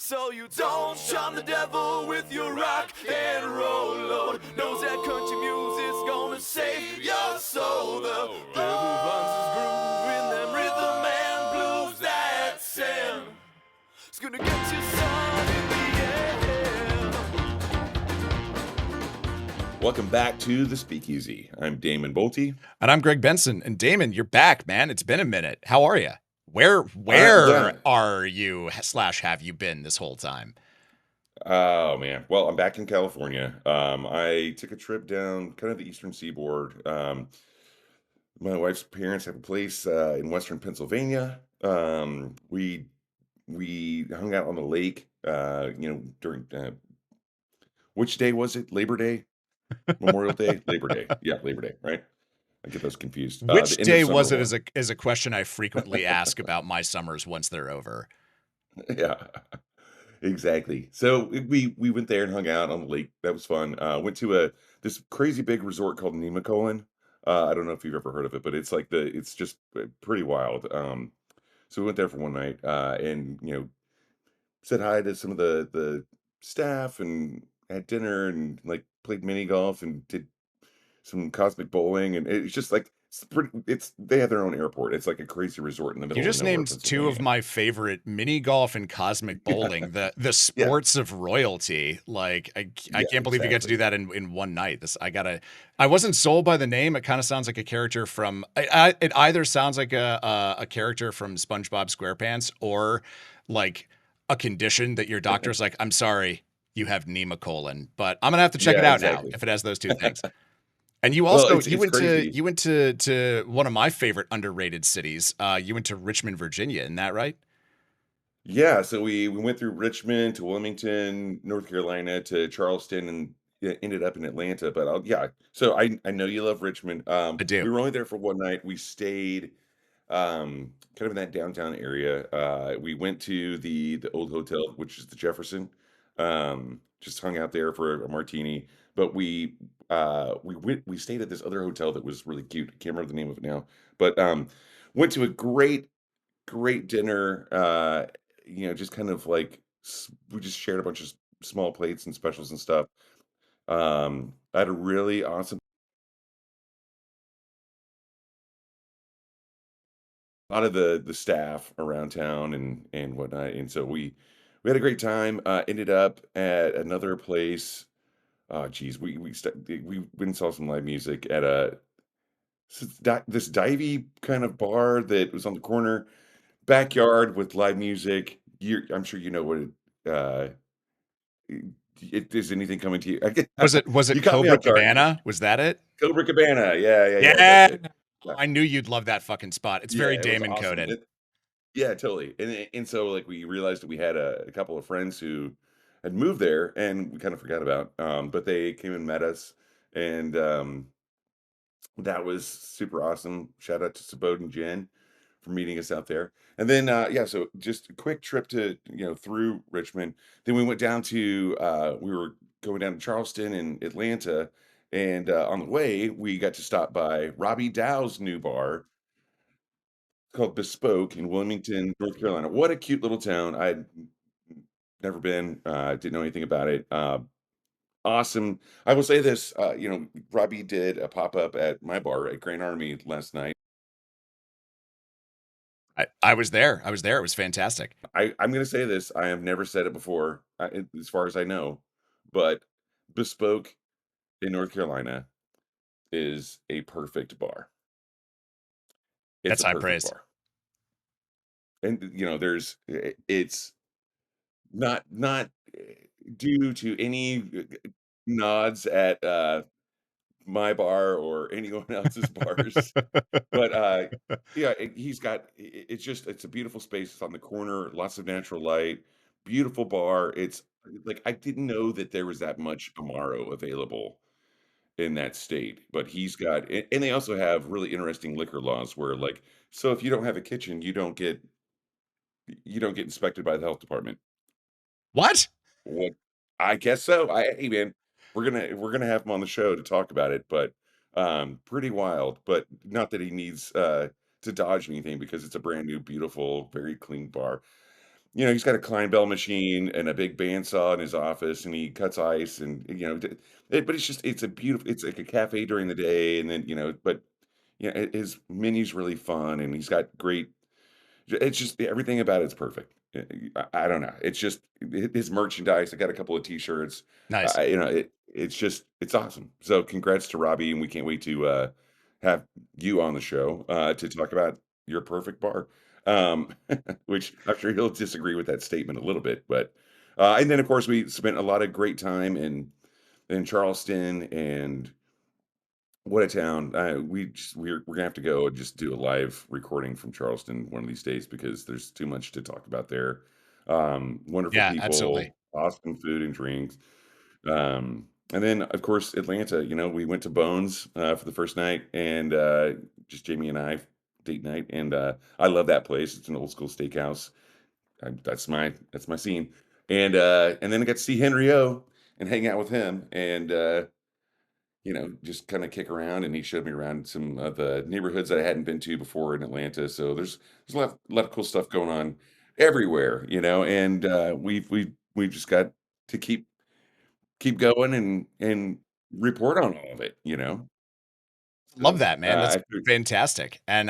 So you don't charm the devil with your rock and roll load. Knows that country music's gonna save your soul. The devil finds his groove in them rhythm and blues that send. It's gonna get you sun in the end. Welcome back to the Speakeasy. I'm Damon Bolte. And I'm Greg Benson. And Damon, you're back, man. It's been a minute. How are you? Where yeah. are you / have you been this whole time? Oh man. Well, I'm back in California. I took a trip down kind of the eastern seaboard. My wife's parents have a place in western Pennsylvania. We hung out on the lake. During which day was it? Labor Day, Memorial Day, Labor Day. Yeah, Labor Day, right? I get those confused. Which The end day of summer was it? one. Is a question I frequently ask about my summers once they're over. Yeah. Exactly. So we went there and hung out on the lake. That was fun. Went to this crazy big resort called Nemacolin. I don't know if you've ever heard of it, but it's just pretty wild. So we went there for one night, and said hi to some of the staff and had dinner and like played mini golf and did some cosmic bowling, and it's just like they have their own airport. It's like a crazy resort in the You middle of just nowhere, named two of Pennsylvania. my favorite, mini golf and cosmic bowling, the Yeah, sports of royalty. Like I yeah, can't believe you get to do exactly. that in one night. I wasn't sold by the name. It kind of sounds like a character from it either sounds like a character from SpongeBob SquarePants or like a condition that your doctor's like, I'm sorry, you have pneumocolon, but I'm gonna have to check Yeah, it out now exactly. if it has those two things. And you Well, also it's crazy. you went to one of my favorite underrated cities. You went to Richmond, Virginia, isn't that right? Yeah, so we went through Richmond to Wilmington, North Carolina to Charleston, and ended up in Atlanta. But yeah, so I know you love Richmond. I do. We were only there for one night. We stayed kind of in that downtown area. We went to the old hotel, which is the Jefferson. Just hung out there for a martini. But we stayed at this other hotel that was really cute. I can't remember the name of it now, but went to a great dinner. Just kind of like we just shared a bunch of small plates and specials and stuff. I had a really awesome lot of the staff around town and whatnot, and so we had a great time. Ended up at another place. Oh, geez, we went and saw some live music at this divey kind of bar that was on the corner backyard with live music. I'm sure you know what is anything coming to you? Was it You caught me Cobra off guard. Cabana? Was that it? Cobra Cabana. Yeah, that's Yeah. it. Oh, Yeah, I knew you'd love that fucking spot. It's very yeah, it was Damon awesome. coded. Yeah, totally. And so like we realized that we had a couple of friends who had moved there and we kind of forgot about. But they came and met us, and that was super awesome. Shout out to Sabode and Jen for meeting us out there. And then yeah, so just a quick trip to through Richmond. Then we went down to we were going down to Charleston and Atlanta, and on the way we got to stop by Robbie Dow's new bar called Bespoke in Wilmington, North Carolina. What a cute little town. I'd never been, didn't know anything about it. Awesome. I will say this, Robbie did a pop-up at my bar at Grand Army last night. I was there. I was there. It was fantastic. I'm gonna say this, I have never said it before, as far as I know, but Bespoke in North Carolina is a perfect bar. It's That's a high perfect praise. bar. And, it's not due to any nods at, my bar or anyone else's bars. But, yeah, it's a beautiful space. It's on the corner, lots of natural light, beautiful bar. It's like, I didn't know that there was that much Amaro available in that state, but he's got and they also have really interesting liquor laws where, like, so if you don't have a kitchen, you don't get inspected by the health department. What? What I guess so. Hey, man, we're gonna have him on the show to talk about it, but, pretty wild, but not that he needs, to dodge anything because it's a brand new, beautiful, very clean bar. he's got a Klein Bell machine and a big bandsaw in his office, and he cuts ice, and but it's a beautiful. It's like a cafe during the day, and then but his menu's really fun, and he's got great. It's just everything about it's perfect. I don't know. It's just his merchandise. I got a couple of T-shirts. Nice. It's awesome. So congrats to Robbie, and we can't wait to have you on the show to talk about your perfect bar. Um, which I'm sure he'll disagree with that statement a little bit, but and then of course we spent a lot of great time in Charleston, and what a town. We're gonna have to go and just do a live recording from Charleston one of these days because there's too much to talk about there. Wonderful Yeah, absolutely. people, awesome food and drinks. And then of course Atlanta, we went to Bones for the first night, and just Jamie and I date night, and I love that place. It's an old school steakhouse. That's my scene. And then I got to see Henry O and hang out with him, and just kind of kick around. And he showed me around some of the neighborhoods that I hadn't been to before in Atlanta. So there's a lot of cool stuff going on everywhere, and we've just got to keep going and report on all of it. Love So that, man. That's I feel- fantastic. And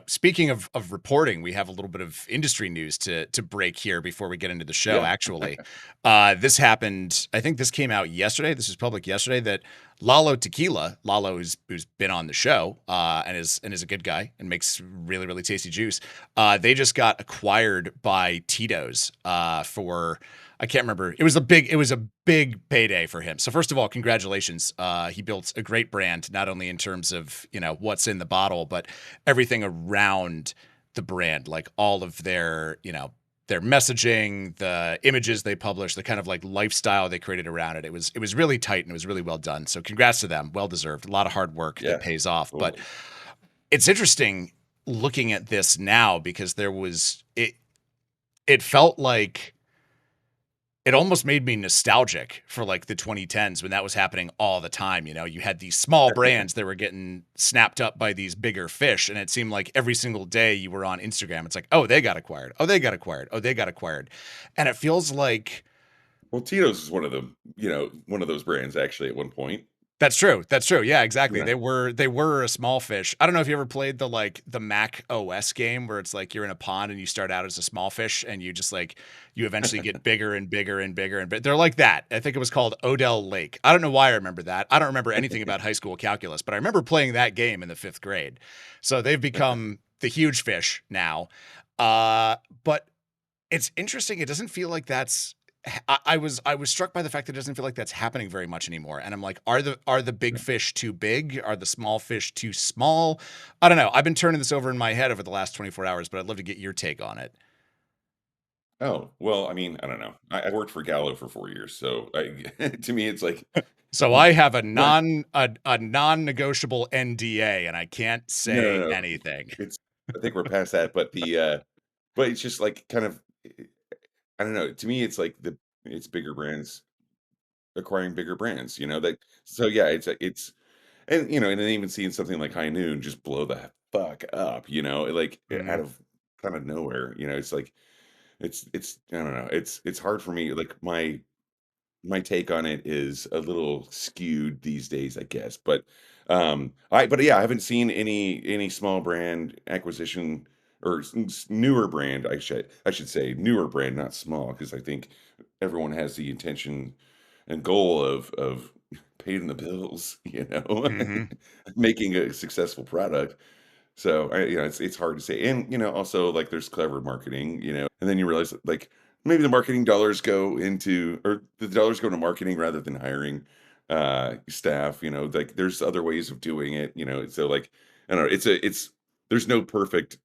speaking of reporting, we have a little bit of industry news to break here before we get into the show. yeah, Actually, this happened. I think this came out yesterday. This was public yesterday. That Lalo Tequila, Lalo, who's been on the show, and is a good guy and makes really really tasty juice. They just got acquired by Tito's for. I can't remember. It was a big payday for him. So first of all, congratulations. He built a great brand, not only in terms of, what's in the bottle, but everything around the brand, like all of their messaging, the images they published, the kind of like lifestyle they created around it. It was really tight and it was really well done. So congrats to them. Well deserved. A lot of hard work that yeah, pays off. But totally. it's interesting looking at this now because it felt like it almost made me nostalgic for like the 2010s when that was happening all the time. You had these small brands that were getting snapped up by these bigger fish. And it seemed like every single day you were on Instagram, it's like, oh, they got acquired. Oh, they got acquired. Oh, they got acquired. And it feels like Well, Tito's is one of them, one of those brands actually at one point. that's true. That's true. Yeah, exactly. Yeah. They were a small fish. I don't know if you ever played the Mac OS game where it's like you're in a pond and you start out as a small fish and you just like you eventually get bigger and bigger and bigger and they're like that. I think it was called Odell Lake. I don't know why I remember that. I don't remember anything about high school calculus, but I remember playing that game in the 5th grade. So they've become the huge fish now. But it's interesting. It doesn't feel like that's I was struck by the fact that it doesn't feel like that's happening very much anymore. And I'm like, are the big fish too big? Are the small fish too small? I don't know. I've been turning this over in my head over the last 24 hours, but I'd love to get your take on it. Oh, well, I mean, I don't know. I worked for Gallo for 4 years, so to me, it's like, So I have a what? non-negotiable NDA and I can't No, no, say no. anything. It's I think we're past that, but it's just like kind of, I don't know. To me, it's bigger brands acquiring bigger brands. So yeah, and then even seeing something like High Noon just blow the fuck up. Like out Mhm. of kind of nowhere. It's like it's I don't know. It's hard for me. Like my take on it is a little skewed these days, I guess. But yeah, I haven't seen any small brand acquisition or newer brand. I should say newer brand, not small, because I think everyone has the intention and goal of paying the bills, Mhm. making a successful product. So it's hard to say, and also like there's clever marketing, and then you realize that, like maybe the marketing dollars go into or the dollars go to marketing rather than hiring staff. Like there's other ways of doing it. So like I don't know, there's no perfect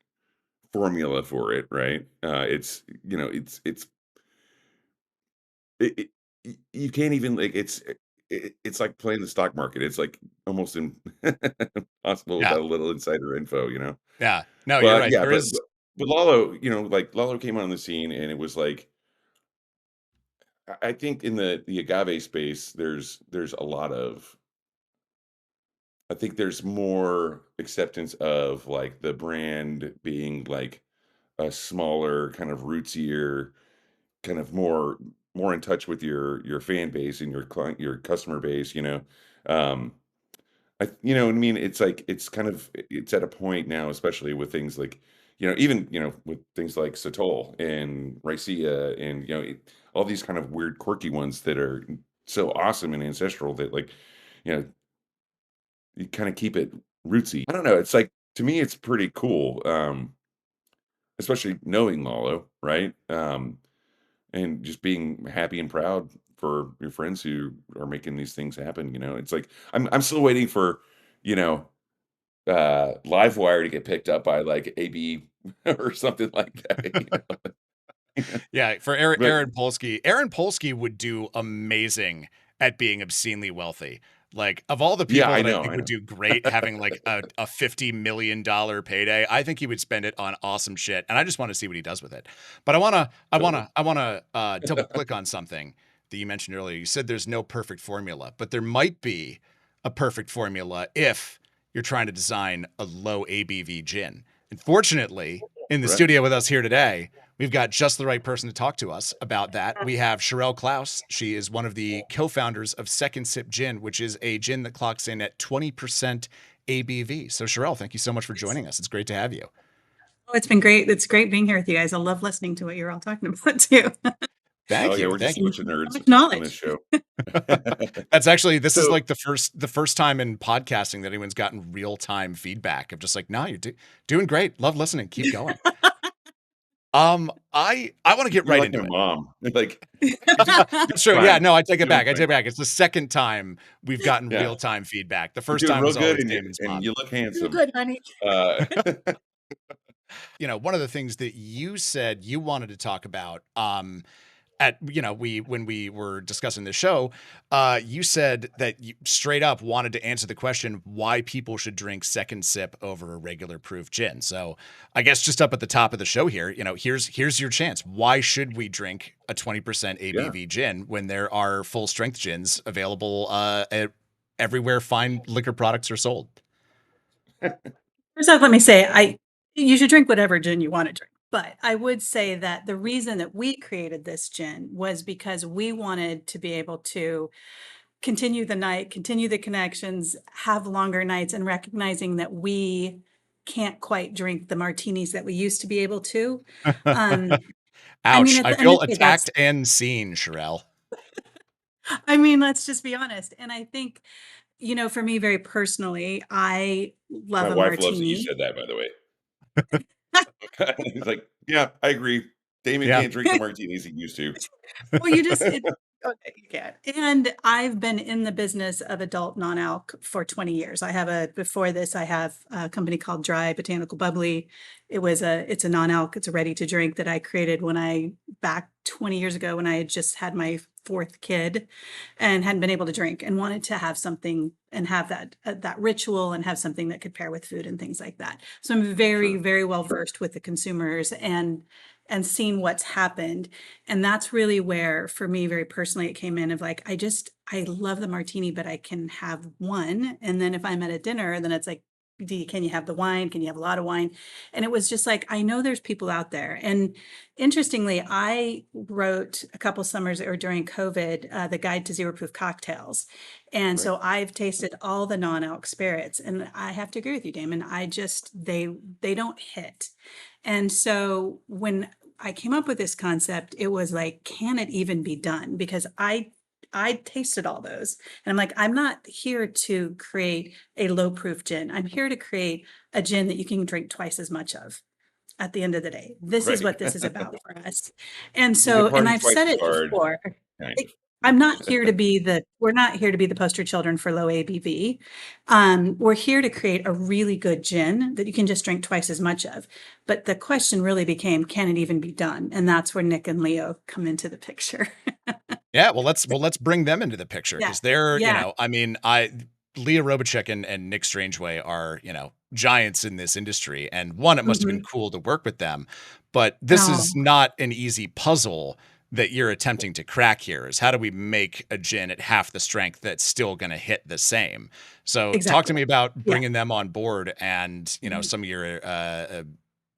formula for it, right? You can't even like it's like playing the stock market. It's like almost impossible Yeah. without a little insider info. Yeah. No, you're But right. yeah, There but is. but but Lalo, like Lalo came on the scene, and it was like I think in the agave space, there's a lot of I think there's more acceptance of like the brand being like a smaller, kind of rootsier, kind of more in touch with your fan base and your customer base, Um, what I mean? It's like it's at a point now, especially with things like, even, with things like Satol and Ricea and, all these kind of weird, quirky ones that are so awesome and ancestral that, like, you know, you kind of keep it rootsy. I don't know. It's like, to me, it's pretty cool. Especially knowing Lalo, right? And just being happy and proud for your friends who are making these things happen. It's like I'm still waiting for, you know, Livewire to get picked up by like AB or something like that. Yeah, for But Aaron Polsky, Aaron Polsky would do amazing at being obscenely wealthy. Like, of all the yeah, people I that I know, think I would know. do great having like a $50 million payday, I think he would spend it on awesome shit. And I just want to see what he does with it. But Totally. I wanna double click on something that you mentioned earlier. You said there's no perfect formula, but there might be a perfect formula if you're trying to design a low ABV gin. And fortunately, in the Right. studio with us here today, we've got just the right person to talk to us about that. We have Sharelle Klaus. She is one of the co-founders of Second Sip Gin, which is a gin that clocks in at 20% ABV. So Sharelle, thank you so much for joining us. It's great to have you. Oh, it's been great. It's great being here with you guys. I love listening to what you're all talking about too. Oh Thank yeah, you. we're just Thank a you. bunch of So nerds much on this knowledge. show. That's actually, this is So like the first time in podcasting that anyone's gotten real-time feedback of just like, no, you're doing great. Love listening. Keep going. I want to get you're right like into my it. mom. Like, That's true. Yeah, fine, no, I take it doing back. I take it fine. back. It's the second time we've gotten Yeah, real-time feedback. The you're first doing time real was good, always and Damon's mom. you look Real handsome. good, honey. Uh, One of the things that you said you wanted to talk about, we when we were discussing the show, you said that you straight up wanted to answer the question why people should drink Second Sip over a regular proof gin. So I guess just up at the top of the show here, here's your chance. Why should we drink a 20% yeah, ABV gin when there are full strength gins available everywhere fine liquor products are sold? First off, let me say you should drink whatever gin you want to drink. But I would say that the reason that we created this gin was because we wanted to be able to continue the night, continue the connections, have longer nights, and recognizing that we can't quite drink the martinis that we used to be able to. Um, I mean, Ouch. at I the end of feel the day, that's, attacked and seen, Sharelle. I mean, let's just be honest. And I think, for me, very personally, I my love a wife loves that you martini. said that. By the way, it's like, yeah, I agree. Damon Yeah. can't drink the martinis he used to. Well, you just okay, you can. And I've been in the business of adult non-alc for 20 years. Before this, I have a company called Dry Botanical Bubbly. It's a non-alc, it's a ready to drink that I created back 20 years ago when I had just had my fourth kid and hadn't been able to drink and wanted to have something and have that ritual and have something that could pair with food and things like that. So I'm very, Sure. very well versed with the consumers and seen what's happened. And that's really where, for me, very personally, it came in of like, I love the martini, but I can have one. And then if I'm at a dinner, then it's like, can you have the wine? Can you have a lot of wine? And it was just like, I know there's people out there. And interestingly, I wrote a couple summers or during COVID, the Guide to Zero Proof Cocktails. And Right. so I've tasted all the non-alc spirits. And I have to agree with you, Damon. They don't hit. And so when I came up with this concept, it was like, can it even be done? Because I tasted all those and I'm like, I'm not here to create a low proof gin. I'm here to create a gin that you can drink twice as much of at the end of the day. This is Right. what this is about for us. And You can so, and party I've twice said as it hard, before. kind We're not here to be the poster children for low ABV. We're here to create a really good gin that you can just drink twice as much of. But the question really became, can it even be done? And that's where Nick and Leo come into the picture. Yeah, let's bring them into the picture Yeah. because they're, Yeah. I mean, Leah Robichuk and Nick Strangeway are, giants in this industry. And one, it must have been Mhm. cool to work with them, but this Oh, is not an easy puzzle that you're attempting to crack here is how do we make a gin at half the strength that's still going to hit the same? So talk to exactly. me about Yeah. bringing them on board and, Mhm. some of your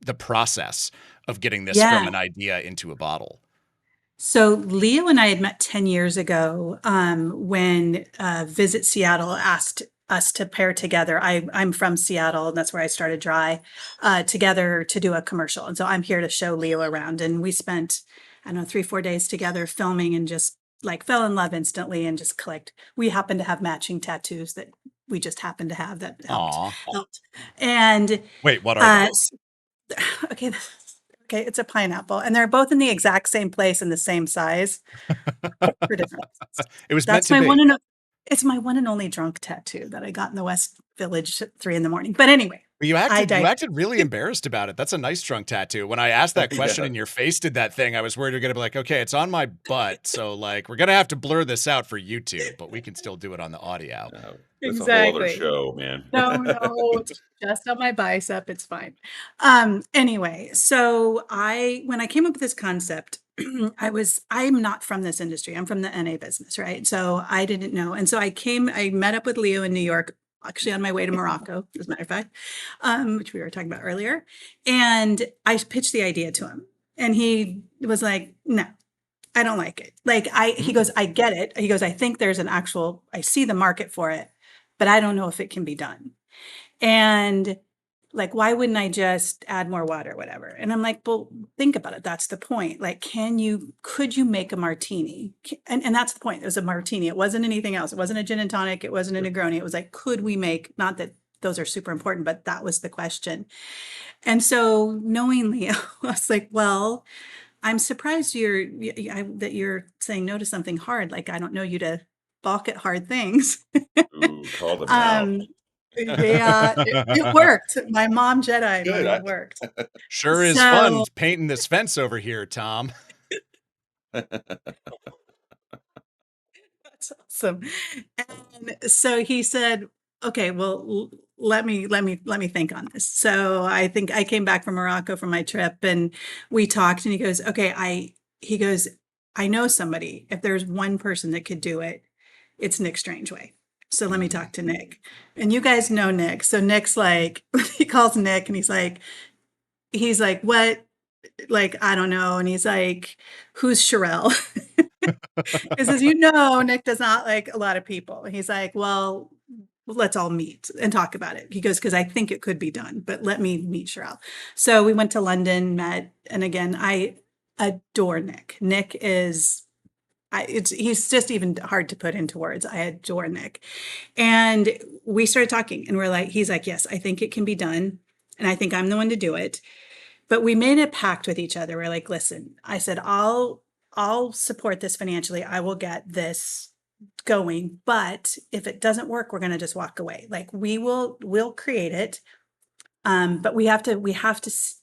the process of getting this from Yeah. an idea into a bottle? So Leo and I had met 10 years ago when Visit Seattle asked us to pair together. I'm from Seattle, and that's where I started Dry, together to do a commercial. And so I'm here to show Leo around. And we spent, I don't know, 3, 4 days together filming and just like fell in love instantly and just clicked. We happened to have matching tattoos that we just happened to have that Aw. helped. And Wait, what are uh, they? okay, okay, it's a pineapple, and they're both in the exact same place and the same size for different reasons. It was meant That's to my be. it's my one and only drunk tattoo that I got in the West Village at 3 in the morning. But anyway, You I acted digress. really embarrassed about it. That's a nice drunk tattoo. When I asked that question Yeah. and your face did that thing, I was worried you're gonna be like, okay, it's on my butt, so like we're gonna have to blur this out for YouTube, but we can still do it on the audio. That's a whole other Exactly. show, man. No, it's just on my bicep, it's fine. Anyway, so when I came up with this concept, I'm not from this industry. I'm from the NA business, right? So I didn't know. And so I met up with Leo in New York, actually on my way to Morocco, as a matter of fact, which we were talking about earlier. And I pitched the idea to him. And he was like, no, I don't like it. He goes, I get it. He goes, I think I see the market for it, but I don't know if it can be done. And like, why wouldn't I just add more water, whatever? And I'm like, well, think about it. That's the point. Like, could you make a martini? And that's the point. It was a martini. It wasn't anything else. It wasn't a gin and tonic. It wasn't a Negroni. It was like, could we make, not that those are super important, but that was the question. And so knowingly, I was like, well, I'm surprised that you're saying no to something hard. Like, I don't know you to balk at hard things. Ooh, call them out. Um, yeah, it worked. My mom Jedi Good. mind, it worked. Sure is fun So painting this fence over here, Tom. that's awesome. And so he said, okay, well, let me think on this. So I think I came back from Morocco from my trip and we talked and he goes, okay, he goes, I know somebody. If there's one person that could do it, it's Nick Strangeway. So let me talk to Nick. And you guys know Nick. So Nick's like, he calls Nick and he's like, what? Like, I don't know. And he's like, who's Sharelle? He says, Nick does not like a lot of people. And he's like, well, let's all meet and talk about it. He goes, because I think it could be done, but let me meet Sharelle. So we went to London, met, and again, I adore Nick. Nick is he's just even hard to put into words. I adore Nick. And we started talking and he's like, yes, I think it can be done. And I think I'm the one to do it. But we made a pact with each other. We're like, listen, I said, I'll support this financially. I will get this going. But if it doesn't work, we're going to just walk away. Like we'll create it. But we have to,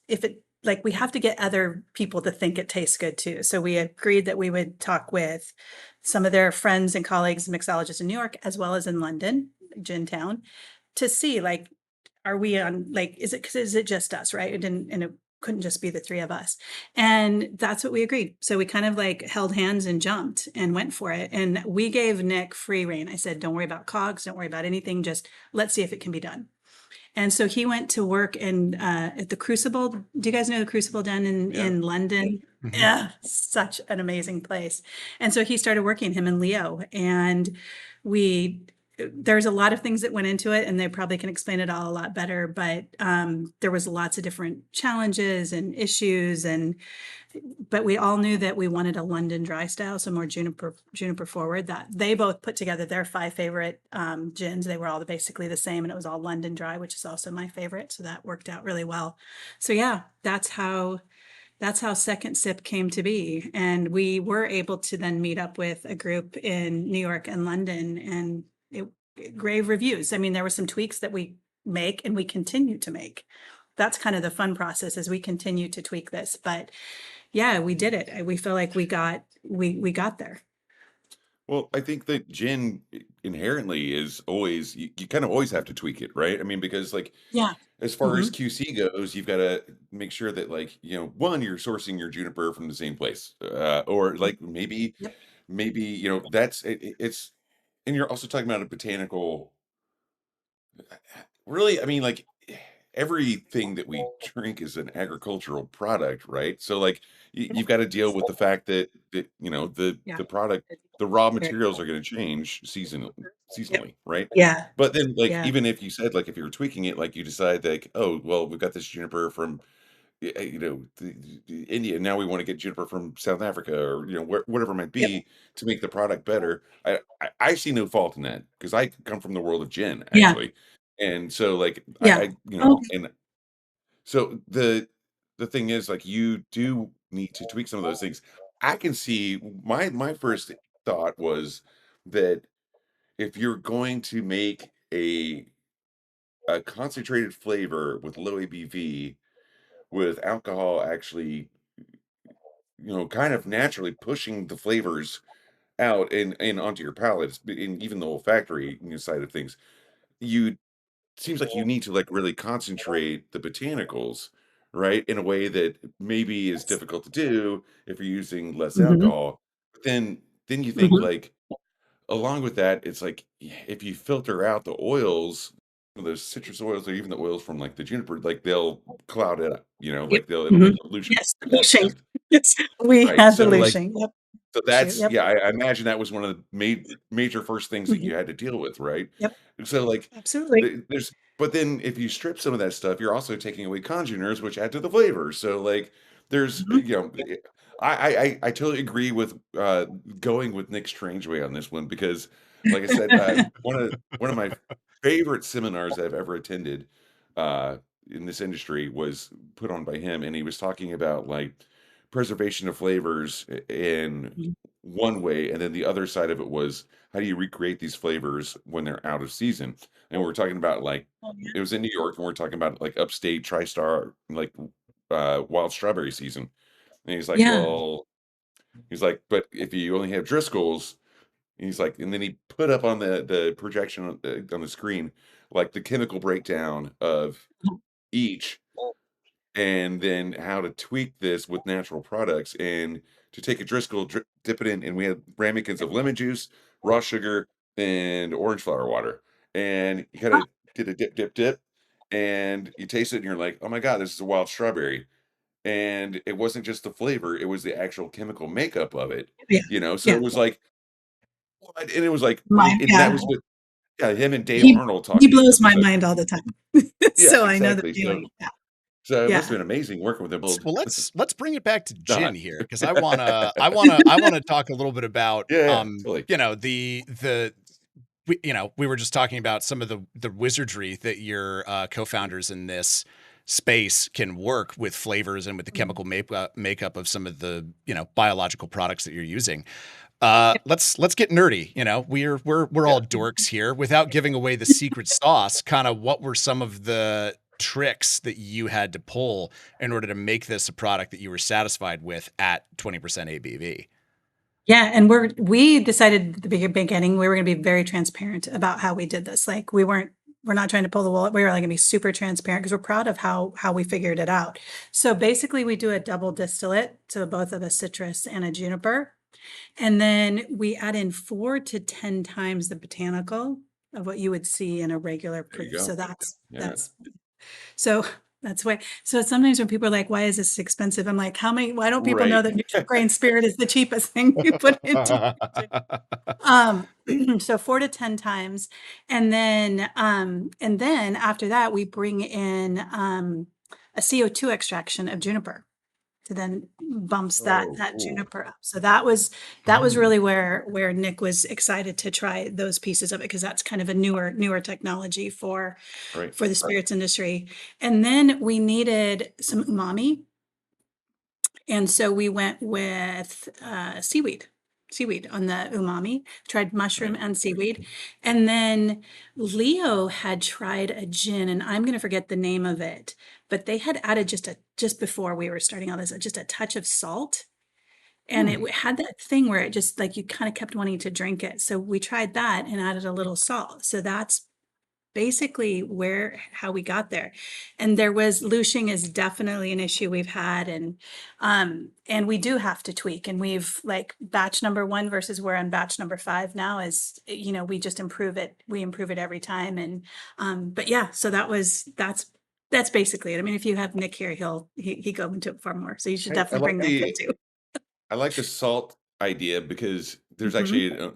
if it, like, we have to get other people to think it tastes good too. So we agreed that we would talk with some of their friends and colleagues, mixologists in New York, as well as in London, Gin Town, to see like, are we on, like, is it just us, right? It couldn't just be the three of us. And that's what we agreed. So we kind of like held hands and jumped and went for it. And we gave Nick free rein. I said, don't worry about cogs, don't worry about anything. Just let's see if it can be done. And so he went to work at the Crucible. Do you guys know the Crucible Den in London? Mhm. Yeah, such an amazing place. And so he started working, him and Leo. And there's a lot of things that went into it, and they probably can explain it all a lot better. But there was lots of different challenges and issues, but we all knew that we wanted a London dry style, so more juniper forward. That they both put together their 5 favorite gins. They were all basically the same, and it was all London dry, which is also my favorite. So that worked out really well. So yeah, that's how Second Sip came to be, and we were able to then meet up with a group in New York and London, and it rave reviews. I mean, there were some tweaks that we make, and we continue to make. That's kind of the fun process as we continue to tweak this, but yeah, we did it. We feel like we got there. Well, I think that gin inherently is always you kind of always have to tweak it, right? I mean, because like Yeah. as far as Mhm. QC goes, you've got to make sure that like, one, you're sourcing your juniper from the same place. Or like Yep. maybe, that's it's and you're also talking about a botanical really, I mean, like everything that we drink is an agricultural product, right? So like you've got to deal with the fact that Yeah. the product, the raw materials are going to change Yep. seasonally, right? Yeah. But then like Yeah. even if you said like if you were tweaking it, like you decide like, oh well, we've got this juniper from India. Now we want to get juniper from South Africa, or whatever it might Yep. be, to make the product better. I see no fault in that because I come from the world of gin Yeah. actually, and so like Yeah. Okay. and so the thing is like you do need to tweak some of those things. I can see my first thought was that if you're going to make a concentrated flavor with low ABV with alcohol actually kind of naturally pushing the flavors out and onto your palates, and even the olfactory side of things, you seems like you need to like really concentrate the botanicals, right, in a way that maybe is Yes. difficult to do if you're using less Mhm. alcohol. But then you think Mhm. like along with that, it's like if you filter out the oils, those citrus oils, or even the oils from like the juniper, like they'll cloud it up, Yep. like it'll Mhm. make it loosen, Yes, the looshing. and Yes, we right. had the So like looshing. Yep. so Shoot, that's yep. yeah, I imagine that was one of the major first things that Mhm. you had to deal with, right? Yep. And so like Absolutely. there's but then if you strip some of that stuff, you're also taking away congeners, which add to the flavor. So like there's Mhm. I totally agree with going with Nick Strangeway on this one because like I said, one of my favorite seminars I've ever attended uh in this industry was put on by him, and he was talking about like preservation of flavors in Mhm. one way, and then the other side of it was how do you recreate these flavors when they're out of season. And we're talking about like Oh, yeah. it was in New York, and we're talking about like upstate TriStar, like wild strawberry season. And Yeah. he's like, but if you only have Driscoll's, he's like, and then he put up on the projection on the screen like the chemical breakdown of each, and then how to tweak this with natural products, and to take a Driscoll, dip it in, and we had ramekins of lemon juice, raw sugar, and orange flower water, and you kind Ah, of did a dip, and you taste it, and you're like, oh my god, this is a wild strawberry, and it wasn't just the flavor; it was the actual chemical makeup of it, yeah. So Yeah. it was like, what? And it was like, Mine, and that yeah. was what, yeah, him and Dave He Arnold he talking blows about my this. mind all the time. Yeah, So I know the exactly. So feeling. Yeah. so it must Yeah. have been amazing working with them both. Well, let's bring it back to gin Not. here because I wanna talk a little bit about Yeah, totally. we were just talking about some of the wizardry that your co-founders in this space can work with flavors and with the Mhm. chemical makeup of some of the biological products that you're using. Yep. Let's get nerdy. We're Yeah. all dorks here. Without giving away the secret sauce, kind of what were some of the tricks that you had to pull in order to make this a product that you were satisfied with at 20% ABV? Yeah, and we decided at the beginning we were gonna be very transparent about how we did this. Like we're not trying to pull the wool. We were like gonna be super transparent because we're proud of how we figured it out. So basically we do a double distillate, so both of a citrus and a juniper. And then we add in 4 to 10 times the botanical of what you would see in a regular There you proof. So go. that's Yeah. that's so that's why. So sometimes when people are like, "Why is this expensive?" I'm like, why don't people know Right. that neutral grain spirit is the cheapest thing you put into it?" So 4 to 10 times, and then after that, we bring in, a CO2 extraction of juniper to then bumps Oh, that cool. juniper up. So that was Mm, really where Nick was excited to try those pieces of it because that's kind of a newer technology right. for the spirits industry. And then we needed some umami, and so we went with seaweed on the umami, tried mushroom Right. and seaweed. And then Leo had tried a gin, and I'm going to forget the name of it, but they had added just before we were starting all this, just a touch of salt. And it Hmm. had that thing where it just like you kind of kept wanting to drink it. So we tried that and added a little salt. So that's basically how we got there. And there was lushing is definitely an issue we've had, and we do have to tweak, and we've like batch number 1 versus we're on batch number 5 now is we just improve it, we improve it every time. And but yeah, so that's That's basically it. I mean, if you have Nick here, he go into it far more. So you should I definitely like bring Nick in the too. I like the salt idea because there's Mhm. actually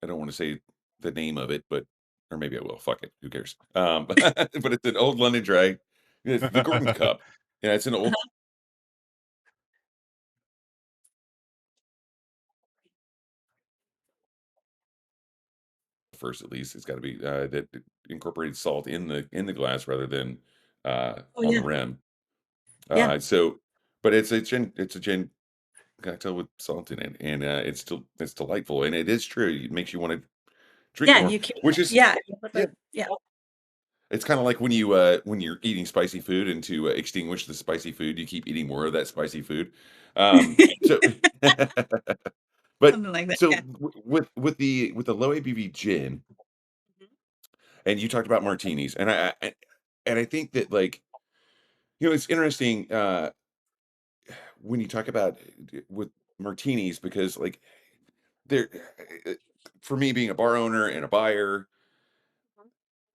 I don't want to say the name of it, but or maybe I will. Fuck it, who cares? But it's an old London dry. It's the Gordon's cup. Yeah, it's an old Uh-huh. first at least. It's got to be that incorporated salt in the glass rather than Oh on the yeah. rim. Yeah. So, but it's a gin cocktail with salt in it, and it's delightful, and it is true. It makes you want to drink Yeah, more, you can which is yeah, yeah. yeah. It's kind of like when you're eating spicy food, and to extinguish the spicy food, you keep eating more of that spicy food. So, but Something like that, so yeah. with the low ABV gin, Mhm. and you talked about martinis, and I think that like it's interesting when you talk about with martinis because like there uh, for me being a bar owner and a buyer,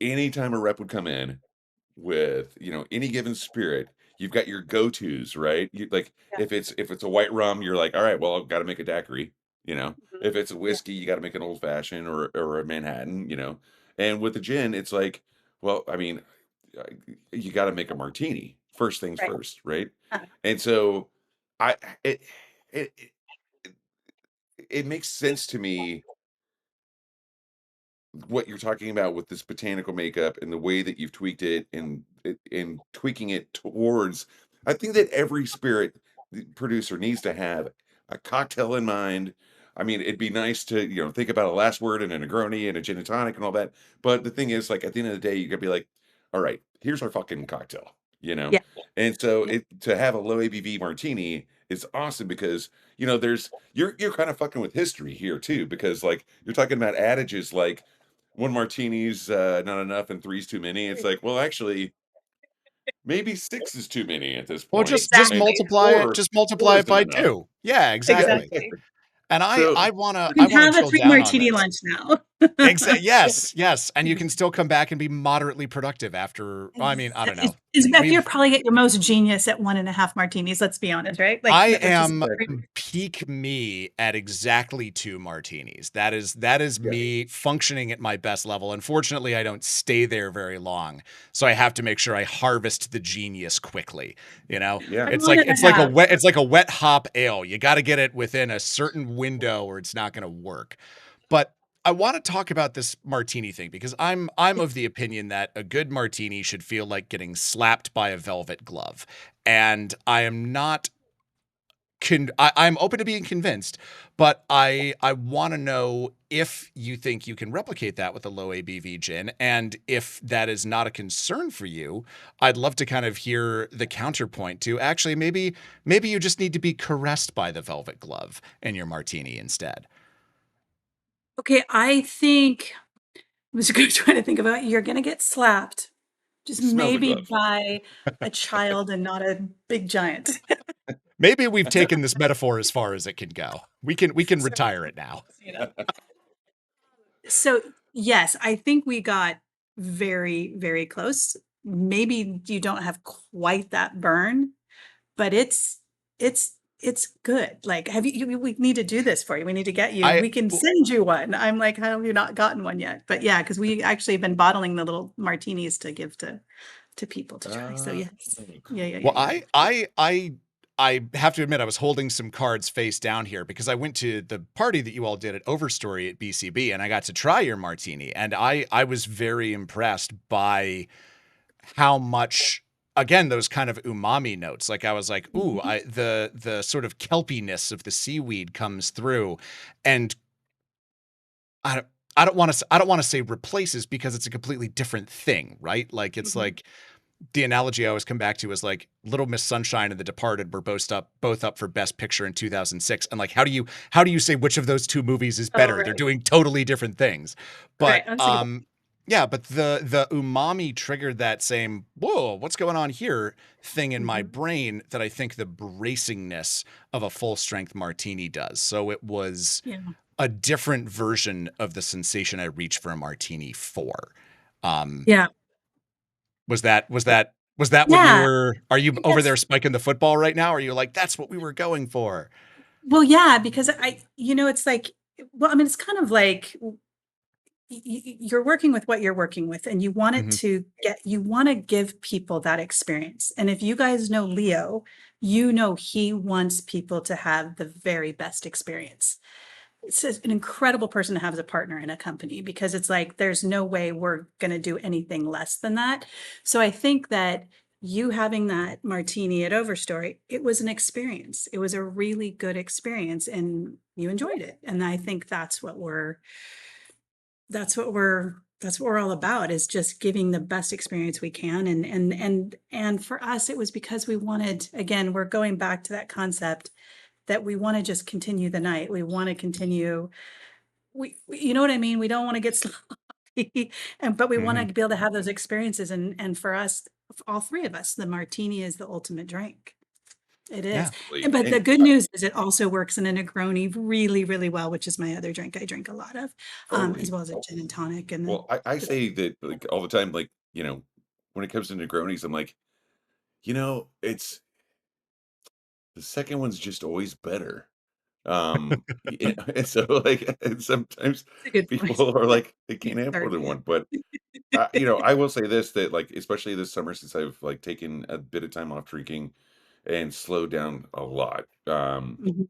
anytime a rep would come in with any given spirit, you've got your go-to's, right? You like Yeah. if it's a white rum, you're like, all right, well, I've got to make a daiquiri. Mhm. If it's a Yeah. whiskey, you got to make an old fashioned or a Manhattan. And with the gin, it's like, well, I mean, uh, you got to make a martini first things Right. first, right? Uh-huh. And so I it it, it makes sense to me what you're talking about with this botanical makeup and the way that you've tweaked it and tweaking it towards. I think that every spirit producer needs to have a cocktail in mind. I mean, it'd be nice to think about a last word and a Negroni and a gin and tonic and all that. But the thing is, like at the end of the day, you gotta be like, all right, here's our fucking cocktail, you know. Yeah. And so Yeah. it to have a low ABV martini is awesome because there's you're kind of fucking with history here too because like you're talking about adages like one martini's not enough and three's too many. It's like, well, actually, maybe six is too many at this Well, point, just and Exactly. multiply it. four Just four multiply it isn't by enough. two. Yeah, Yeah. exactly. Exactly. And I So I wanna You I can wanna have a drill 3 down on martini this. lunch now. Yes, yes, and you can still come back and be moderately productive after. I mean, I don't know. Is you're We've probably at your most genius at 1.5 martinis, let's be honest, right? Like, I that which is am exactly. peak me at exactly 2 martinis. That is Yeah. me functioning at my best level. Unfortunately, I don't stay there very long, so I have to make sure I harvest the genius quickly, you know? Yeah. I'm It's one like and a it's like a half. wet hop ale. You gotta get it within a certain window or it's not gonna work. But I wanna talk about this martini thing because I'm of the opinion that a good martini should feel like getting slapped by a velvet glove, and I am not I'm open to being convinced, but I want to know if you think you can replicate that with a low ABV gin, and if that is not a concern for you, I'd love to kind of hear the counterpoint to actually maybe you just need to be caressed by the velvet glove in your martini instead. Okay, I think I was gonna try to think about you're gonna get slapped, just Smell the maybe glove. by a child and not a big giant. Maybe we've taken this metaphor as far as it can go. We can So, retire it now. you know. So, yes, I think we got very, very close. Maybe you don't have quite that burn, but it's good. Like, have we need to do this for you. We need to get you. I We can send you one. I'm like, how have you not gotten one yet? But yeah, because we actually have been bottling the little martinis to give to people to try. So Oh, yes. Yeah, yeah, yeah, Well, yeah. I have to admit I was holding some cards face down here because I went to the party that you all did at Overstory at BCB and I got to try your martini and I was very impressed by how much again those kind of umami notes. Like I was like, ooh, Mhm. the sort of kelpiness of the seaweed comes through and I don't I don't want to say replaces because it's a completely different thing, right? Like it's Mhm. like the analogy I always come back to is like Little Miss Sunshine and The Departed were both up for Best Picture in 2006. And like, how do you say which of those two movies is Oh, better? They're right. doing totally different things. Right. But I was thinking yeah, but the umami triggered that same whoa, what's going on here thing in my mhm. brain that I think the bracingness of a full strength martini does. So it was Yeah. a different version of the sensation I reach for a martini for. Um, Yeah. Was that what you Yeah, were? Are I you think over there that's spiking the football right now? Or are you like, that's what we were going for? well, yeah, because it's like, well, I mean, it's kind of like you're working with what you're working with, and Mhm. you want to give people that experience. And if you guys know Leo, he wants people to have the very best experience. It's an incredible person to have as a partner in a company, because it's like there's no way we're going to do anything less than that. So I think that you having that martini at Overstory, it was an experience. It was a really good experience, and you enjoyed it. And I think that's what we're all about, is just giving the best experience we can. And for us, it was because we wanted, again, we're going back to that concept that we want to just continue the night. We want to continue, you know what I mean? We don't want to get sloppy, but we want Mhm. to be able to have those experiences. And for us, all three of us, the martini is the ultimate drink. It is. Yeah. But the And good news is it also works in a Negroni really, really well, which is my other drink I drink a lot of, as totally. well as a gin and tonic and Well, I the say that like all the time, like, when it comes to Negronis, I'm like, it's the second one's just always better. And so like, and sometimes It's a good point. people are like, they can't have more Sorry, than yeah. one. But I will say this, that like, especially this summer, since I've like taken a bit of time off drinking and slowed down a lot. Mhm.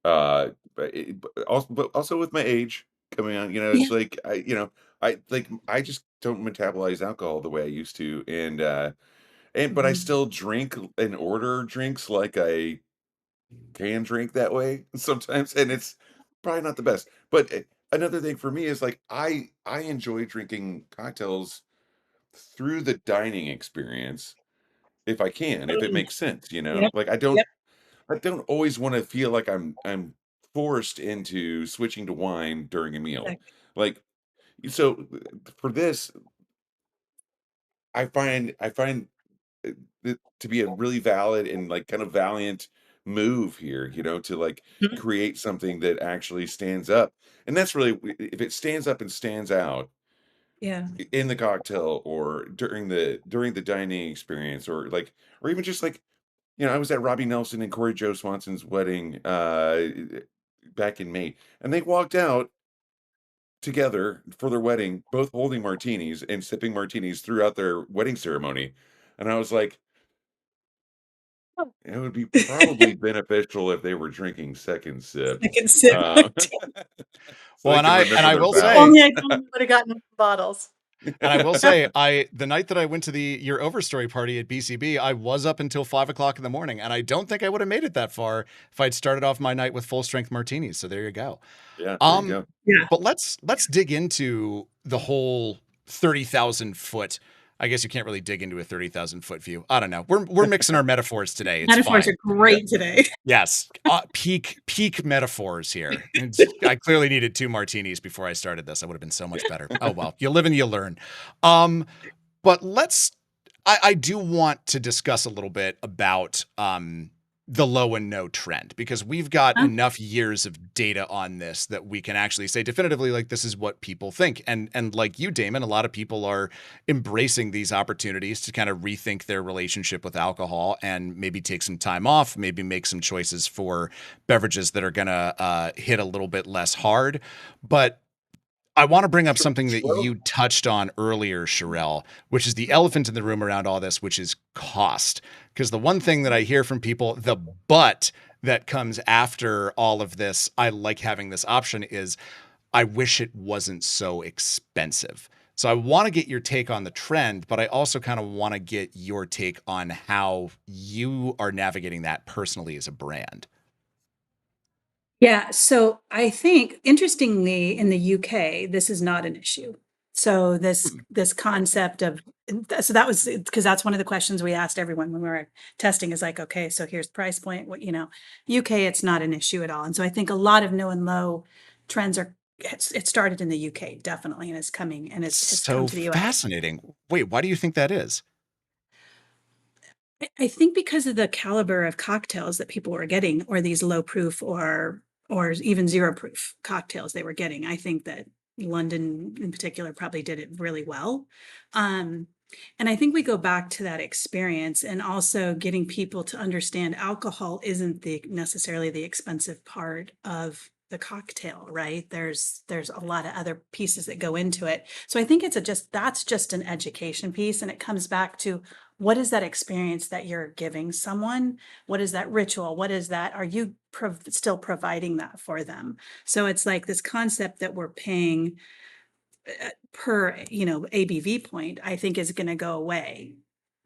But also with my age coming on, Yeah. it's like I just don't metabolize alcohol the way I used to, but I Mhm. still drink and order drinks like I can drink that way sometimes, and it's probably not the best. But another thing for me is like I enjoy drinking cocktails through the dining experience if I can, if it Mm. makes sense, Yep. like Yep. I don't always want to feel like I'm forced into switching to wine during a meal. Exactly. Like, so for this, I find it to be a really valid and like kind of valiant move here, to like Mhm. create something that actually stands up. And that's really, if it stands up and stands out Yeah. in the cocktail or during the dining experience, or even just like, I was at Robbie Nelson and Corey Joe Swanson's wedding back in May, and they walked out together for their wedding, both holding martinis and sipping martinis throughout their wedding ceremony. And I was like, it would be probably beneficial if they were drinking second sips, Second sip martini. so Well, they and can I and remember I their will If say, only vows. I told you would have gotten bottles. And I will say, the night that I went to your overstory party at BCB, I was up until 5 o'clock in the morning, and I don't think I would have made it that far if I'd started off my night with full strength martinis. So there you go. Yeah, there you Um, go. Yeah. but let's dig into the whole 30,000 foot. I guess you can't really dig into a 30,000 foot view. I don't know. We're mixing our metaphors today. It's Metaphors fine. are great today. Yes, peak metaphors here. I clearly needed 2 martinis before I started this. I would have been so much better. Oh well, you live and you learn. Um, but I do want to discuss a little bit about the low and no trend, because we've got Huh? enough years of data on this that we can actually say definitively, like, this is what people think. And like you, Damon, a lot of people are embracing these opportunities to kind of rethink their relationship with alcohol and maybe take some time off, maybe make some choices for beverages that are gonna hit a little bit less hard. But I want to bring up something that Well, you touched on earlier, Sharelle, which is the elephant in the room around all this, which is cost. Because the one thing that I hear from people, the but that comes after all of this, I like having this option, is I wish it wasn't so expensive. So I want to get your take on the trend, but I also kind of want to get your take on how you are navigating that personally as a brand. Yeah, so I think interestingly in the UK, this is not an issue. So this concept of so that was because that's one of the questions we asked everyone when we were testing, is like, okay, so here's price point, UK, it's not an issue at all. And so I think a lot of no and low trends it started in the UK definitely, and it's coming and it's come So to the US. fascinating. Wait, why do you think that is? I think because of the caliber of cocktails that people were getting, or these low proof or even zero proof cocktails they were getting. I think that London in particular probably did it really well. And I think we go back to that experience and also getting people to understand alcohol isn't necessarily the expensive part of the cocktail, right? There's a lot of other pieces that go into it. So I think that's just an education piece, and it comes back to what is that experience that you're giving someone? What is that ritual? What is that? Are you still providing that for them? So it's like this concept that we're paying per, ABV point, I think is going to go away,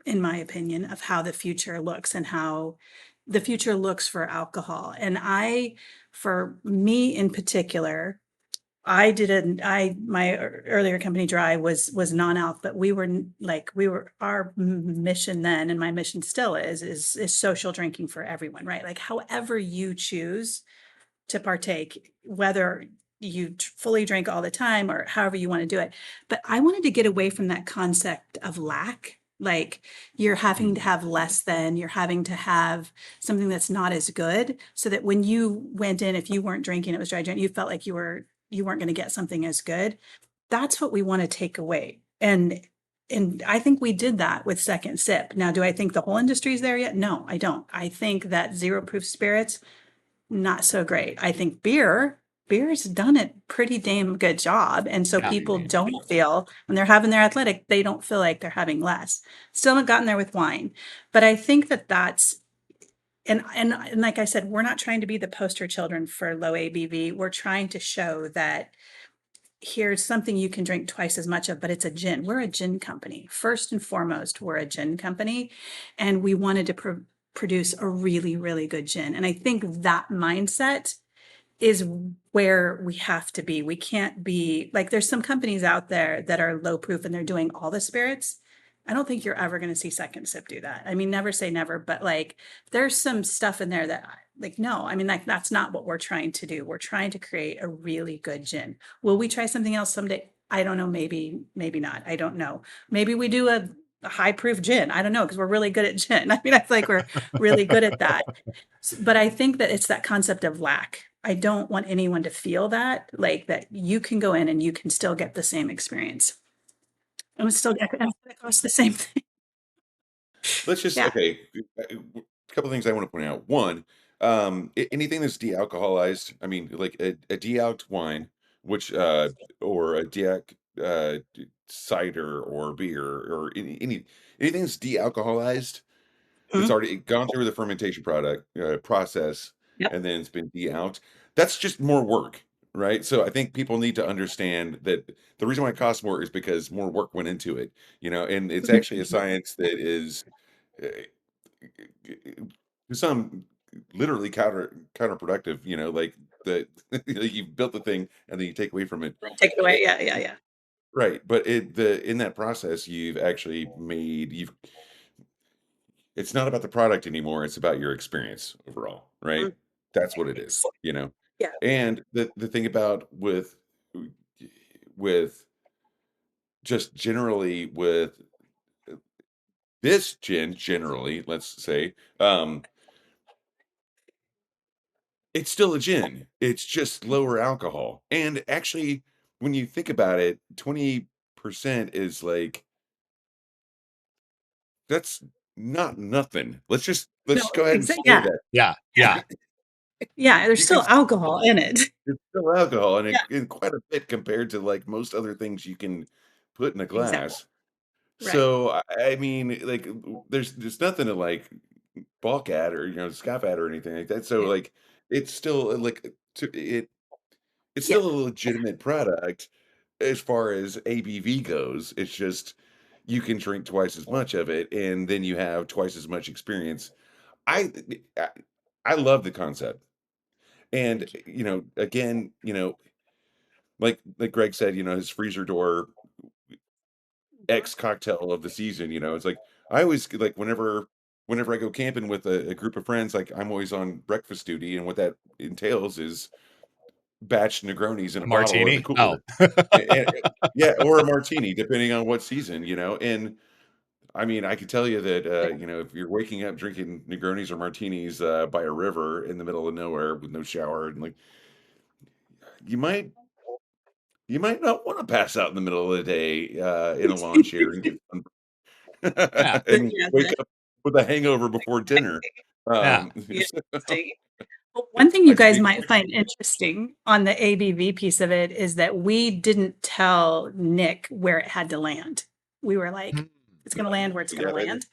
in my opinion, of how the future looks and how the future looks for alcohol. And for me in particular, my earlier company Dry was non-alc, but our mission then, and my mission still is social drinking for everyone, right? Like however you choose to partake, whether you fully drink all the time or however you want to do it. But I wanted to get away from that concept of lack. Like you're having to Mhm. have less than, you're having to have something that's not as good, so that when you went in, if you weren't drinking, it was dry drink, you felt like you weren't going to get something as good. That's what we want to take away. And I think we did that with Second Sip. Now, do I think the whole industry is there yet? No, I don't. I think that zero proof spirits, not so great. I think beer's done a pretty damn good job. And so Yeah. people don't feel when they're having their athletic, they don't feel like they're having less. Still haven't gotten there with wine. But I think that that's and like I said, we're not trying to be the poster children for low ABV. We're trying to show that here's something you can drink twice as much of, but it's a gin. We're a gin company. First and foremost, we're a gin company, and we wanted to produce a really, really good gin. And I think that mindset is where we have to be. We can't be like, there's some companies out there that are low proof and they're doing all the spirits. I don't think you're ever going to see Second Sip do that. I mean, never say never, but like there's some stuff in there that like, no, I mean, like that's not what we're trying to do. We're trying to create a really good gin. Will we try something else someday? I don't know. Maybe not. I don't know. Maybe we do a high proof gin. I don't know, because we're really good at gin. I mean, I feel like we're really good at that. But I think that it's that concept of lack. I don't want anyone to feel that, like that you can go in and you can still get the same experience. And it's still going to cost the same thing. Let's just Yeah. okay. A couple things I want to point out. One, anything that's de-alcoholized. I mean, like a de-alked wine, which or a cider or beer or anything that's de-alcoholized, that's Mhm. already gone through the fermentation product process, Yep. and then it's been de-alked. That's just more work, right? So I think people need to understand that the reason why it costs more is because more work went into it, and it's actually a science that is uh, to some literally counterproductive, like the you built the thing and then you take away from it. Take it away. It- Yeah, yeah, yeah. right, but in that process you've actually made you've it's not about the product anymore, it's about your experience overall, right? Mhm. That's what it is. Yeah. And the thing about with just generally with this gin, generally, let's say, it's still a gin. It's just lower alcohol. And actually, when you think about it, 20% is like that's not nothing. Let's No, just go ahead and exactly. say Yeah. that. Yeah. Yeah. Yeah. Yeah. There's You can still alcohol in it. It's still alcohol and Yeah. and quite a bit compared to like most other things you can put in a Exactly. glass. Right. So I mean, like, there's nothing to like balk at or scoff at or anything like that. So Yeah. like, it's still like it's Yeah. still a legitimate product as far as ABV goes. It's just you can drink twice as much of it, and then you have twice as much experience. I I, I love the concept, and Thank you. again, like Greg said, his freezer door Mhm. X cocktail of the season. It's like I always like whenever I go camping with a group of friends, like I'm always on breakfast duty, and what that entails is batch Negronis in a bottle in the Martini. Oh. cooler. Yeah, or a martini, depending on what season. And I mean, I can tell you that, if you're waking up drinking Negronis or martinis by a river in the middle of nowhere with no shower, and like you might you might not want to pass out in the middle of the day in a lawn chair and get sunburned. Yeah. and Yeah, wake up with a hangover before dinner. Yeah. yeah, So interesting. Well, one it's thing you twice a guys week. might find interesting on the ABV piece of it is that we didn't tell Nick where it had to land. We were like, Hmm. it's going to land where it's going to Yeah, land.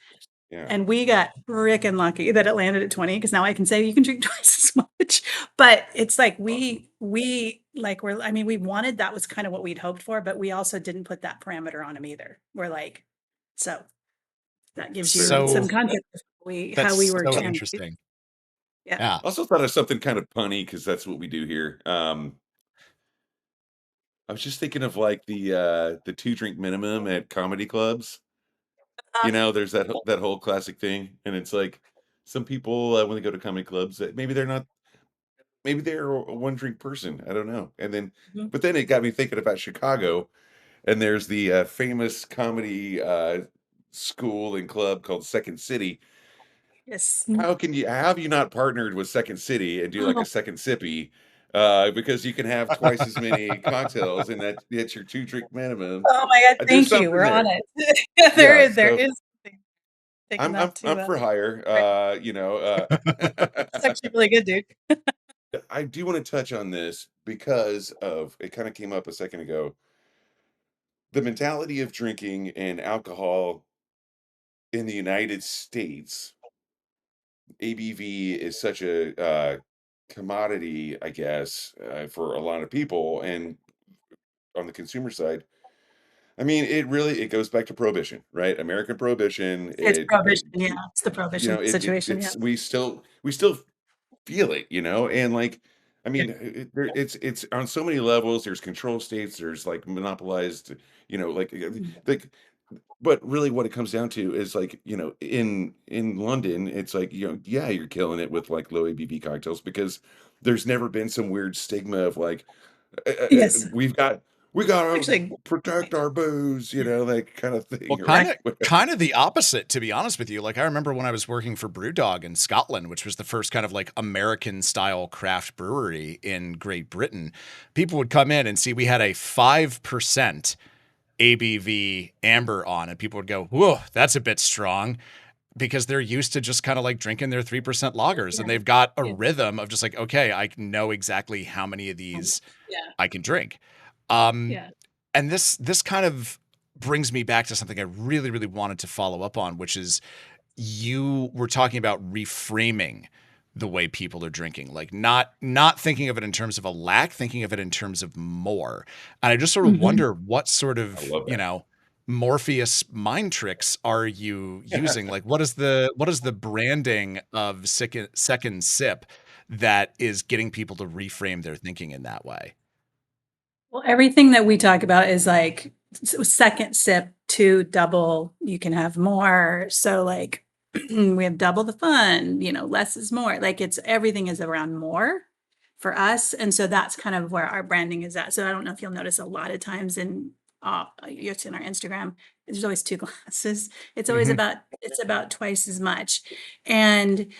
yeah. And we got frickin' lucky that it landed at 20 because now I can say you can drink twice as much. But it's like Awesome. we like we're I mean, we wanted that was kind of what we'd hoped for, but we also didn't put that parameter on him either. We're like, so that gives That's very you some So cool. context of how we that's were so trying to do. interesting. Yeah. Yeah. I also thought of something kind of punny because that's what we do here. I was just thinking of like the 2 drink minimum at comedy clubs. Uh, There's that whole classic thing, and it's like some people when they go to comedy clubs, maybe they're a 1 drink person. I don't know. And then, mhm. but then it got me thinking about Chicago, and there's the famous comedy school and club called Second City. Yes. How have you not partnered with Second City and do like a Oh, second sippy? Because you can have twice as many cocktails, and that's your 2 drink minimum. oh my God, There's thank you. something We're on there. it. Yeah, There so is something taking I'm that I'm to I'm for hire. right. It's Uh, actually really good, dude. I do want to touch on this because of it kind of came up a second ago. The mentality of drinking and alcohol in the United States, ABV is such a commodity, I guess, for a lot of people. And on the consumer side, I mean, it goes back to prohibition, right? American prohibition. It's It prohibition. Yeah, it's the prohibition situation. Yeah. it's we still feel it, and like, I Yeah. mean, it's on so many levels. There's control states. There's like monopolized, like Mhm. like. But really, what it comes down to is like, in London, it's like, yeah, you're killing it with like low ABV cocktails because there's never been some weird stigma of like, Yes. we gotta Actually, protect our booze, that kind of Well, thing, or kind correct. of kind of the opposite, to be honest with you. Like I remember when I was working for Brewdog in Scotland, which was the first kind of like American style craft brewery in Great Britain. People would come in and see we had a 5% ABV amber on, and people would go, "Whoa, that's a bit strong." Because they're used to just kind of like drinking their 3% lagers, Yeah. and they've got a Yeah. rhythm of just like, okay, I know exactly how many of How these much? Yeah. I can drink. Um, Yeah. and this kind of brings me back to something I really, really wanted to follow up on, which is you were talking about reframing the way people are drinking, like not thinking of it in terms of a lack, thinking of it in terms of more. And I just sort of Mhm. wonder what sort I of, love that. Morpheus mind tricks are you using? Like what is the branding of second sip that is getting people to reframe their thinking in that way? Well, everything that we talk about is like second sip to double, you can have more. So like we have double the fun, less is more. Like it's everything is around more for us. And so that's kind of where our branding is at. So I don't know if you'll notice a lot of times it's in our Instagram, there's always 2 glasses. It's about twice as much. And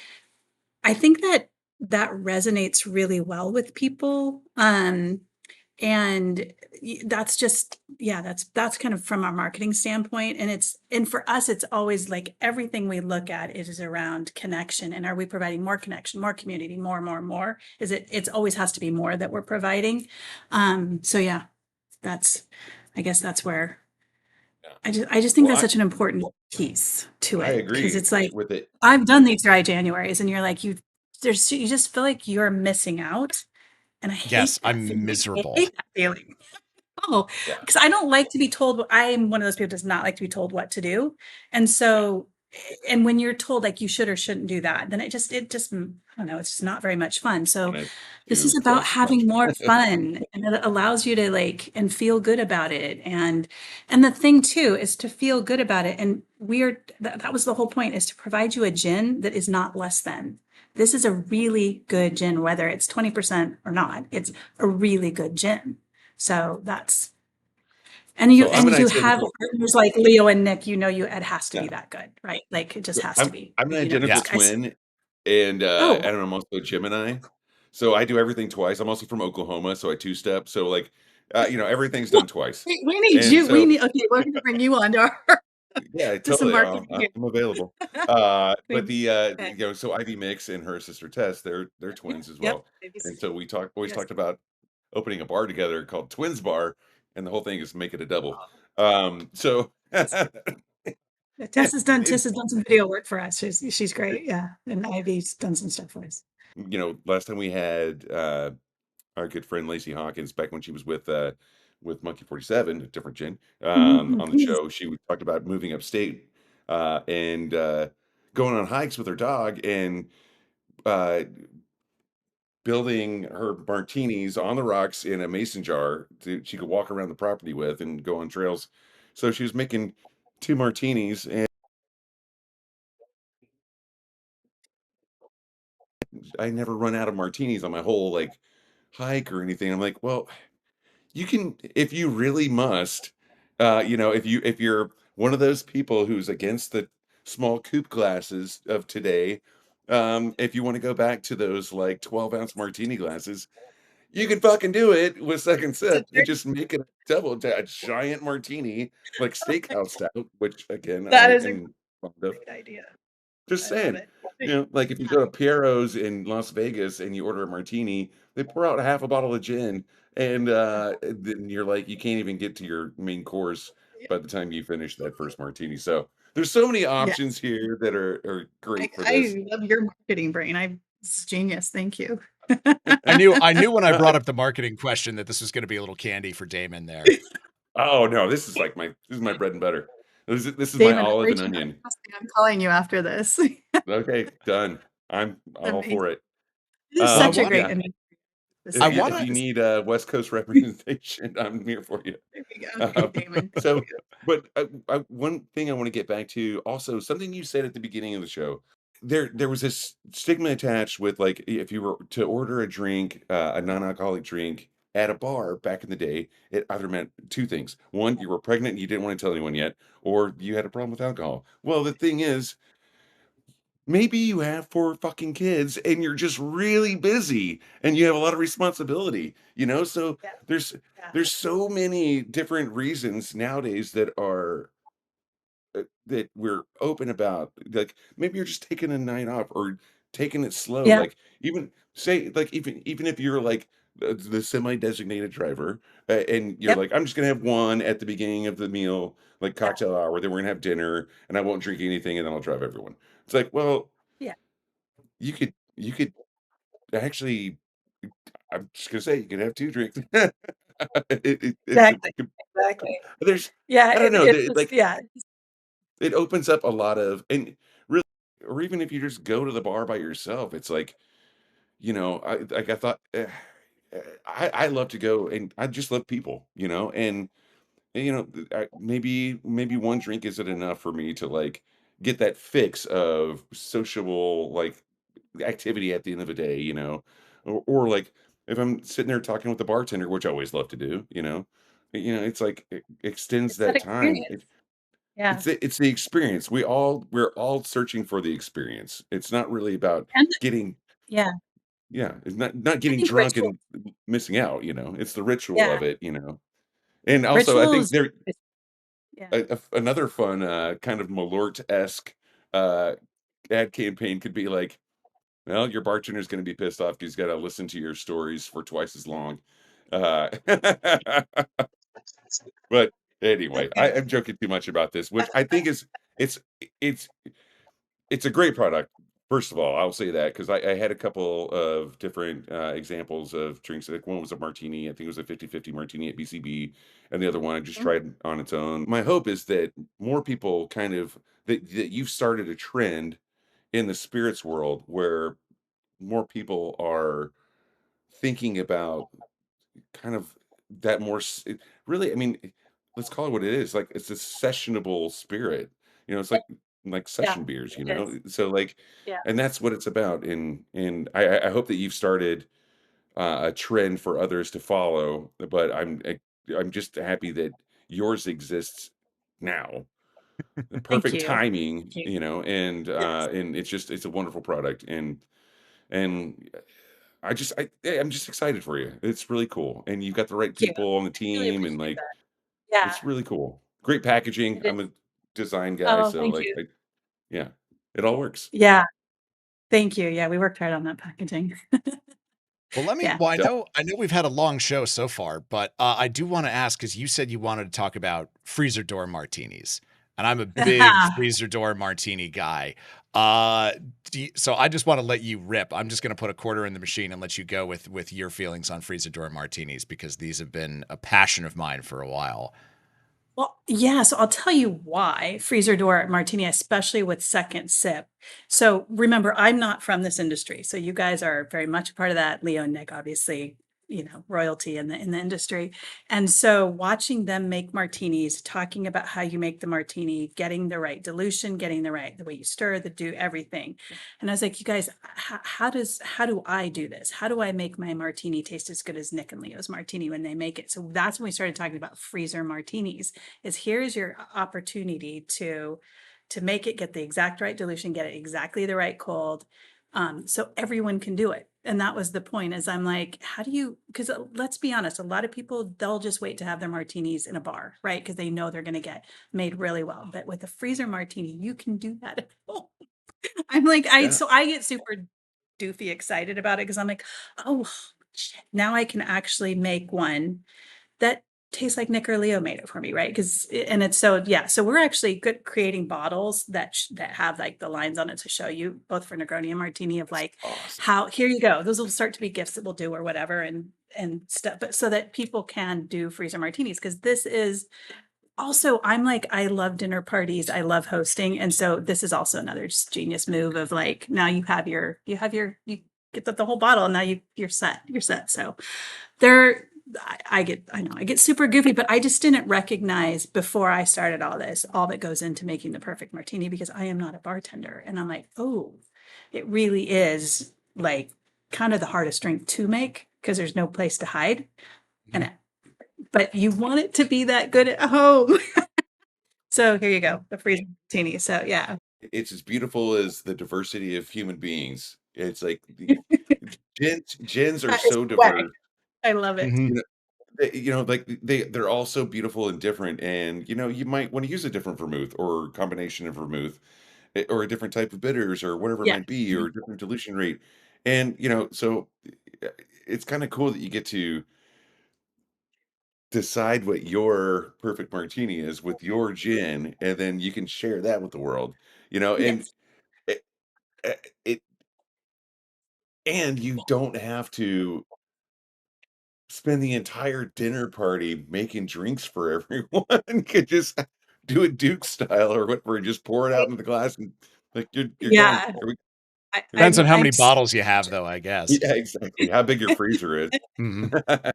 I think that resonates really well with people. And that's just, yeah, that's kind of from our marketing standpoint. And for us, it's always like everything we look at is around connection. And are we providing more connection, more community, more? It's always has to be more that we're providing. So yeah, that's, I guess that's where Yeah. I just think Well, that's I such an important piece to I it. Cause agree it's like, with it. I've done these dry Januaries and you're like, you just feel like you're missing out. And I Yes, hate that I'm feeling. I miserable. hate that feeling. Oh, Yeah. because I don't like to be told. I'm one of those people who does not like to be told what to do. And Yeah. so, and when you're told like you should or shouldn't do that, then I don't know, it's just not very much fun. So Want to this is do about twice as much. having more fun and it allows you to like and feel good about it. And the thing too is to feel good about it. And that was the whole point, is to provide you a gin that is not less than. This is a really good gin, whether it's 20% or not. It's a really good gin. So that's and you So I'm an and you have identical. partners like Leo and Nick, it has to be Yeah. that good, right? Like it just So has to I'm be. I'm an Like, identical Yeah. these guys. twin, and Oh, and I'm also a Gemini. So I do everything twice. I'm also from Oklahoma, so I two-step. So like, everything's well, done twice. we need And you. We so need okay, we're gonna bring you on to our Yeah, Just some totally. marketing here. I'm available. But We you know, so Ivy Mix and her sister Tess, they're yeah, twins as yep, well. And babies. so we always Yes. talked about opening a bar together called Twins Bar, and the whole thing is make it a double. Oh, So that's great. Yeah, and Tess it, has done some video work for us. She's great, yeah, and Ivy's done some stuff for us. you know, last time we had our good friend Lacey Hawkins back when she was with Monkey 47, a different gin, Mhm, on the yes. show. She talked about moving upstate and going on hikes with her dog and uh, building her martinis on the rocks in a mason jar she could walk around the property with and go on trails. So she was making two martinis, and I never run out of martinis on my whole like hike or anything. I'm like, well, you can if you really must, you know, if you're one of those people who's against the small coupe glasses of today, if you want to go back to those like 12-ounce martini glasses, you can fucking do it with second It's a sip and very just make it a giant martini, like steakhouse style, which again that I is a am fond of. great idea. Just I love saying, it. you know, like if you Yeah, go to Piero's in Las Vegas and you order a martini, they pour out half a bottle of gin, and then you're like, you can't even get to your main course yeah, by the time you finish that first martini. So there's so many yeah. options here that are great for this. I love your marketing brain. It's genius. Thank you. I knew when I brought up the marketing question that this was gonna be a little candy for Damon there. Oh no, this is my bread and butter. This is my Damon, I'm olive and reaching out. onion. Trust me, I'm calling you after this. Okay, done. I'm all Amazing. for it. This is Well, I such a want great Yeah. amazing this I If wanna you this need West Coast representation, I'm here for you. there we go. Um, Damon. Thank so, you. but one thing I want to get back to also something you said at the beginning of the show. There was this stigma attached with like if you were to order a drink, a non-alcoholic drink at a bar back in the day, it either meant two things. One, you were pregnant and you didn't want to tell anyone yet, or you had a problem with alcohol. Well, the thing is, maybe you have 4 fucking kids and you're just really busy and you have a lot of responsibility, you know? So Yeah, there's yeah, there's so many different reasons nowadays that we're open about. Like maybe you're just taking a night off or taking it slow. yeah, Like even say like even if you're like the semi-designated driver and you're yep, like I'm just gonna have one at the beginning of the meal, like yeah, cocktail hour, then we're gonna have dinner and I won't drink anything and then I'll drive everyone. It's like, well, yeah. you could actually I'm just gonna say you could have 2 drinks. It's a Exactly, exactly. there's Yeah, I don't know, it's just like, yeah, it opens up a lot of and really or even if you just go to the bar by yourself, it's like, you know, I thought, I love to go and I just love people, you know, and, you know, maybe 1 drink isn't enough for me to, like, get that fix of sociable, like, activity at the end of the day, you know? Or like, if I'm sitting there talking with the bartender, which I always love to do, you know, it's like it extends it's that that time. experience. Yeah, It's the experience. We're all searching for the experience. It's not really about and getting yeah, yeah, it's not I getting think drunk rituals. and missing out, you know? It's the ritual Yeah, of it, you know? And also, I think rituals. there Yeah. another fun, kind of Malort-esque, uh, ad campaign could be like, well, your bartender's gonna be pissed off 'cause he's gotta listen to your stories for twice as long. Uh, but anyway, I'm joking too much about this, which I think is it's it's it's a great product. First of all, I'll say that because I had a couple of different examples of drinks. Like one was a martini, I think it was a 50-50 martini at BCB, and the other one I just tried on its own. My hope is that more people kind of that you've started a trend in the spirits world where more people are thinking about kind of that more really, I mean, let's call it what it is. Like it's a sessionable spirit. You know, it's like Yeah, session beers, you it know? is. So like Yeah. and that's what it's about. And I hope that you've started a trend for others to follow, but I'm just happy that yours exists now. The Thank perfect you. timing, Thank you. you know, Yes. and it's a wonderful product and I'm just excited for you. It's really cool, and you've got the right Thank you. people on the I really team, and appreciate like that. Yeah, it's really cool. Great packaging. it is. design guy, Oh, so thank like, you. yeah, it all works. Yeah, thank you. Yeah, we worked hard on that packaging. Well, let me Yeah. well, I Yeah. know I know we've had a long show so far, but, I do wanna ask because you said you wanted to talk about freezer door martinis, and I'm a big freezer door martini guy. Uh, so I just wanna let you rip. I'm just gonna put a quarter in the machine and let you go with your feelings on freezer door martinis because these have been a passion of mine for a while. Well, yeah, so I'll tell you why freezer door martini, especially with second sip. So remember, I'm not from this industry. So you guys are very much a part of that. Leo and Nick, obviously, royalty in the industry. And so watching them make martinis, talking about how you make the martini, getting the right dilution, getting the way you stir, the do everything. And I was like, you guys, how do I do this? How do I make my martini taste as good as Nick and Leo's martini when they make it? So that's when we started talking about freezer martinis is here's your opportunity to make it get the exact right dilution, get it exactly the right cold, so everyone can do it. And that was the point. Is I'm like, how do you? Because let's be honest, a lot of people they'll just wait to have their martinis in a bar, right? Because they know they're going to get made really well. But with a freezer martini, you can do that at home. I'm like, Yeah. I get super doofy excited about it because I'm like, oh, shit, now I can actually make one that tastes like Nick or Leo made it for me, right? Because and it's so yeah. So we're actually good creating bottles that have like the lines on it to show you both for Negroni and Martini of That's like awesome. how here you go. Those will start to be gifts that we'll do or whatever and stuff, but so that people can do freezer martinis because this is also I'm like I love dinner parties. I love hosting, and so this is also another just genius move of like now you get the whole bottle and now you're set. So there I know I get super goofy, but I just didn't recognize before I started all this, all that goes into making the perfect martini because I am not a bartender. And I'm like, oh, it really is like kind of the hardest drink to make because there's no place to hide. And Mhm. but you want it to be that good at home. So here you go, the freezer martini. So yeah. It's as beautiful as the diversity of human beings. It's like the gens are That is so swag. diverse, I love it. you know, like, they're all so beautiful and different, and, you might wanna use a different vermouth or combination of vermouth, or a different type of bitters or whatever it Yeah. might be, or Mhm. a different dilution rate, and, so, it's kinda cool that you get to decide what your perfect martini is with your gin, and then you can share that with the world, and Yes. it it and you don't have to spend the entire dinner party making drinks for everyone. You could just do it Duke style or whatever, and just pour it out into the glass and, like, you're done. Yeah. Here we Depends go. on how I'm many bottles you have though, I guess. Yeah, exactly. How big your freezer is. Mhm.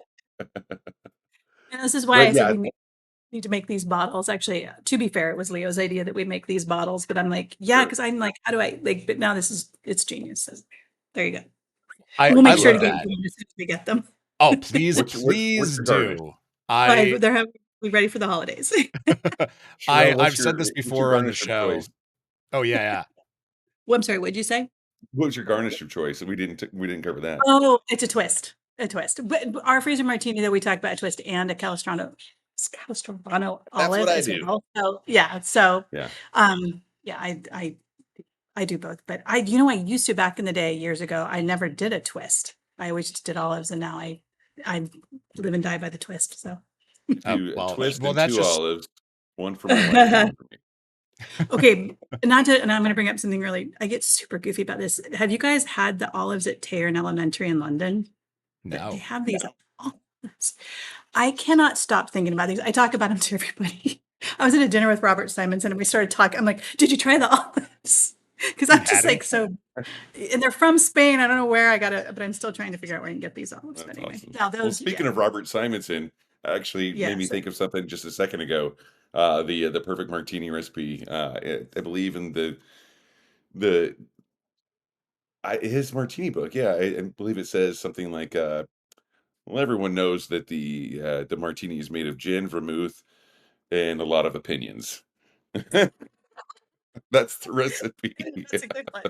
and this is why I But, said yeah, we need to make these bottles. Actually, to be fair, it was Leo's idea that we make these bottles, but I'm like, yeah, sure. because I'm like, how do I like? But now it's genius. So, there you go. And I we'll I make sure to love give you that. one as soon as we get them. Oh, please, What's please your garnish? do. But I we ready for the holidays. Cheryl, I've said this what's your before on the garnish of choice? show. Oh, yeah, yeah. Well, I'm sorry. What'd you say? What was your garnish of choice? We didn't cover that. Oh, it's a twist. A twist. But our freezer martini that we talked about a twist and a Calistrano That's what olive I as do. well. So yeah. So Yeah. yeah, I do both. But I used to back in the day years ago, I never did a twist. I always just did olives and now I live and die by the twist. So Oh, Do a well twist well, and that's 2 just olives, 1 for my wife and 1 for me. okay. Not to and I'm gonna bring up something really I get super goofy about this. Have you guys had the olives at Tayern Elementary in London? They no. have these olives. I cannot stop thinking about these. I talk about them to everybody. I was at a dinner with Robert Simonson and we started talking. I'm like, did you try the olives? Because You I'm just hadn't? like so and they're from Spain. I don't know where I got it, but I'm still trying to figure out where I can get these olives. But That's anyway, awesome. now Well, those, speaking yeah, of Robert Simonson, actually made me yes, think of something just a second ago. The perfect martini recipe. I believe in the his martini book. Yeah, I believe it says something like, well, everyone knows that the martini is made of gin, vermouth, and a lot of opinions. That's the recipe. that's a good one.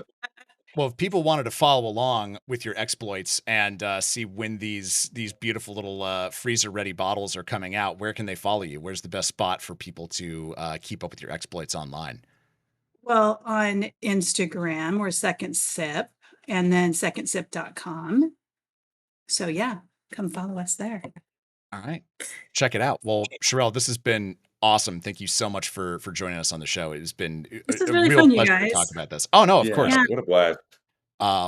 Well, if people wanted to follow along with your exploits and see when these beautiful little freezer-ready bottles are coming out, where can they follow you? Where's the best spot for people to keep up with your exploits online? Well, on Instagram, we're Second Sip, and then secondsip.com. So yeah, come follow us there. All right, check it out. Well, Sharelle, this has been awesome. Thank you so much for joining us on the show. It has been This is a really real fun, you pleasure to talk guys. about this. Oh no, of Yeah, course. Yeah. what a blast.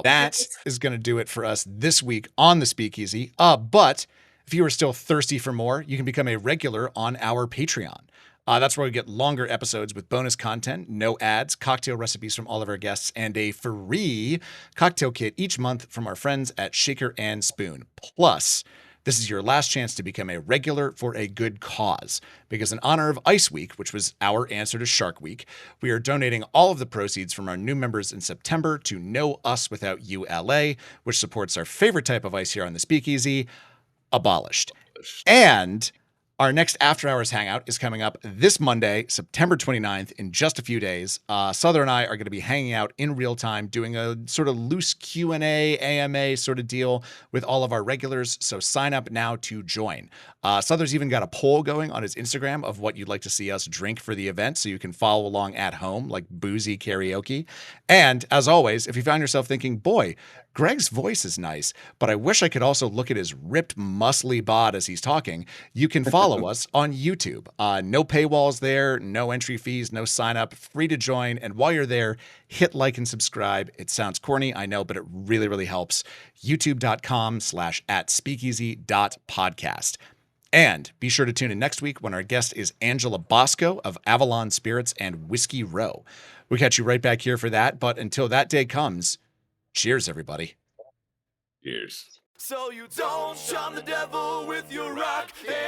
That is going to do it for us this week on the Speakeasy. But if you are still thirsty for more, you can become a regular on our Patreon. That's where we get longer episodes with bonus content, no ads, cocktail recipes from all of our guests, and a free cocktail kit each month from our friends at Shaker and Spoon. Plus, this is your last chance to become a regular for a good cause, because in honor of Ice Week, which was our answer to Shark Week, we are donating all of the proceeds from our new members in September to nouswithoutyou.la, which supports our favorite type of ice here on the Speakeasy, Abolished. And our next After Hours Hangout is coming up this Monday, September 29th, in just a few days. Souther and I are going to be hanging out in real time, doing a sort of loose Q&A, AMA sort of deal with all of our regulars, so sign up now to join. Souther's even got a poll going on his Instagram of what you'd like to see us drink for the event, so you can follow along at home, like boozy karaoke. And as always, if you find yourself thinking, boy, Greg's voice is nice, but I wish I could also look at his ripped, muscly bod as he's talking, you can follow us on YouTube. No paywalls there, no entry fees, no sign up, free to join. And while you're there, hit like and subscribe. It sounds corny, I know, but it really, really helps. youtube.com/@speakeasy.podcast. And be sure to tune in next week when our guest is Angela Bosco of Avalon Spirits and Whiskey Row. We'll catch you right back here for that. But until that day comes, cheers, everybody. Cheers. So you don't charm the devil with your rock and